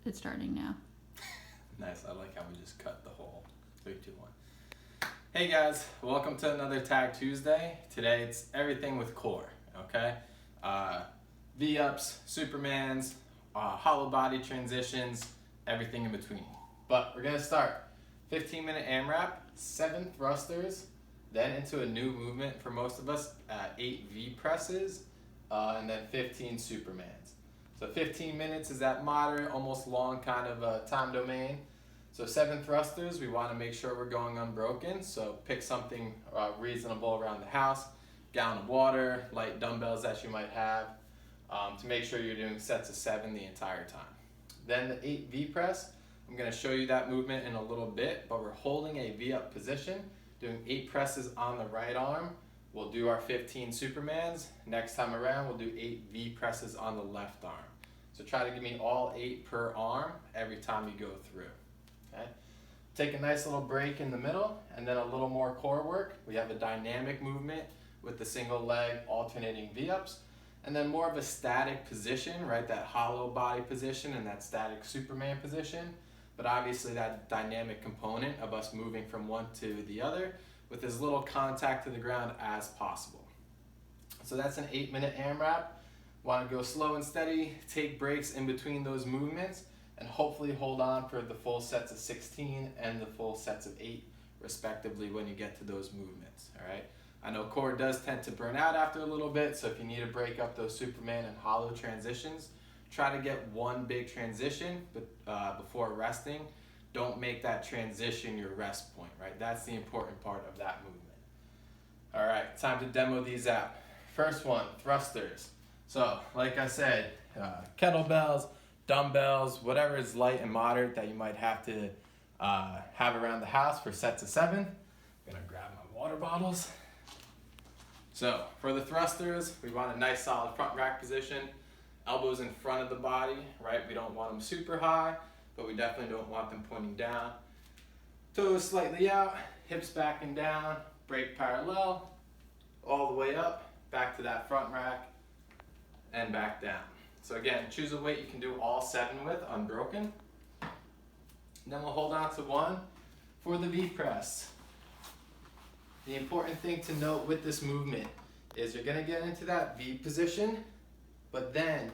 It's starting now. Nice. I like how we just cut the whole 3, 2, 1. Hey guys, welcome to another Tag Tuesday. Today it's everything with core, okay? V-ups, Supermans, hollow body transitions, everything in between. But we're gonna start 15-minute AMRAP, 7 thrusters, then into a new movement for most of us, 8 V presses, and then 15 Supermans. So 15 minutes is that moderate, almost long kind of time domain. So 7 thrusters, we want to make sure we're going unbroken. So pick something reasonable around the house, gallon of water, light dumbbells that you might have, to make sure you're doing sets of 7 the entire time. Then the 8 V press, I'm going to show you that movement in a little bit, but we're holding a V up position, doing 8 presses on the right arm. We'll do our 15 Supermans. Next time around, we'll do 8 V presses on the left arm. So try to give me all 8 per arm every time you go through. Okay? Take a nice little break in the middle, and then a little more core work. We have a dynamic movement with the single leg alternating V-ups, and then more of a static position, right? That hollow body position and that static Superman position. But obviously that dynamic component of us moving from one to the other with as little contact to the ground as possible. So that's an 8-minute AMRAP. Want to go slow and steady, take breaks in between those movements, and hopefully hold on for the full sets of 16 and the full sets of 8 respectively when you get to those movements, all right? I know core does tend to burn out after a little bit, so if you need to break up those Superman and hollow transitions, try to get one big transition before resting. Don't make that transition your rest point, right? That's the important part of that movement. All right, time to demo these out. First one, thrusters. So, like I said, kettlebells, dumbbells, whatever is light and moderate that you might have to have around the house for sets of 7. I'm gonna grab my water bottles. So, for the thrusters, we want a nice solid front rack position. Elbows in front of the body, right? We don't want them super high, but we definitely don't want them pointing down. Toes slightly out, hips back and down, break parallel, all the way up, back to that front rack, and back down. So again, choose a weight you can do all 7 with, unbroken. And then we'll hold on to 1 for the V press. The important thing to note with this movement is you're gonna get into that V position, but then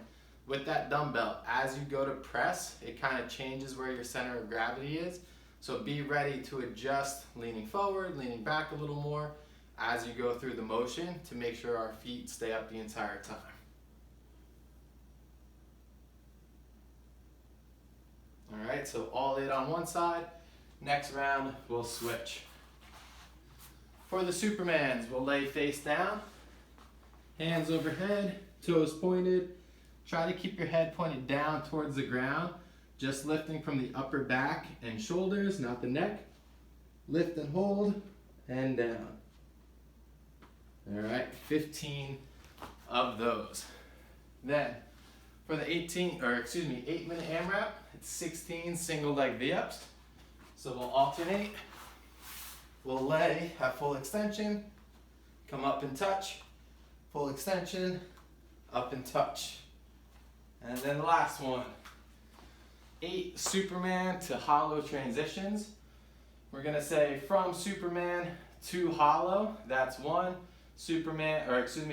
with that dumbbell, as you go to press, it kind of changes where your center of gravity is. So be ready to adjust, leaning forward, leaning back a little more as you go through the motion to make sure our feet stay up the entire time. All right, so all 8 on one side. Next round, we'll switch. For the Supermans, we'll lay face down, hands overhead, toes pointed. Try to keep your head pointed down towards the ground, just lifting from the upper back and shoulders, not the neck. Lift and hold, and down. All right, 15 of those. Then, for the 8-minute AMRAP, it's 16 single leg V-ups. So we'll alternate. We'll lay at full extension, come up and touch, full extension, up and touch. And then the last one, 8 Superman to hollow transitions. We're gonna say from Superman to hollow, that's 1.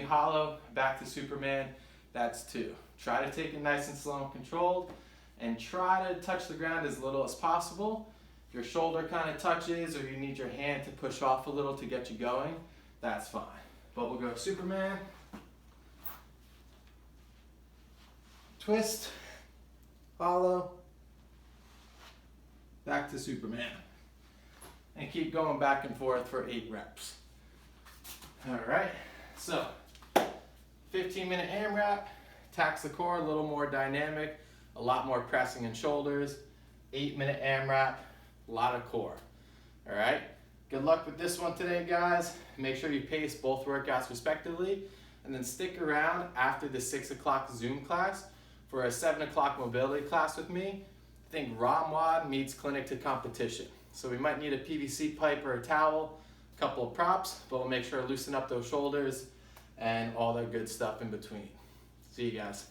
Hollow, back to Superman, that's 2. Try to take it nice and slow and controlled, and try to touch the ground as little as possible. If your shoulder kind of touches, or you need your hand to push off a little to get you going, that's fine. But we'll go Superman, twist, hollow, back to Superman. And keep going back and forth for 8 reps. All right, so 15-minute AMRAP, tax the core, a little more dynamic, a lot more pressing in shoulders. 8-minute AMRAP, a lot of core. All right, good luck with this one today, guys. Make sure you pace both workouts respectively, and then stick around after the 6 o'clock Zoom class for a 7 o'clock mobility class with me. Think ROMWOD meets clinic to competition. So we might need a PVC pipe or a towel, a couple of props, but we'll make sure to loosen up those shoulders and all that good stuff in between. See you guys.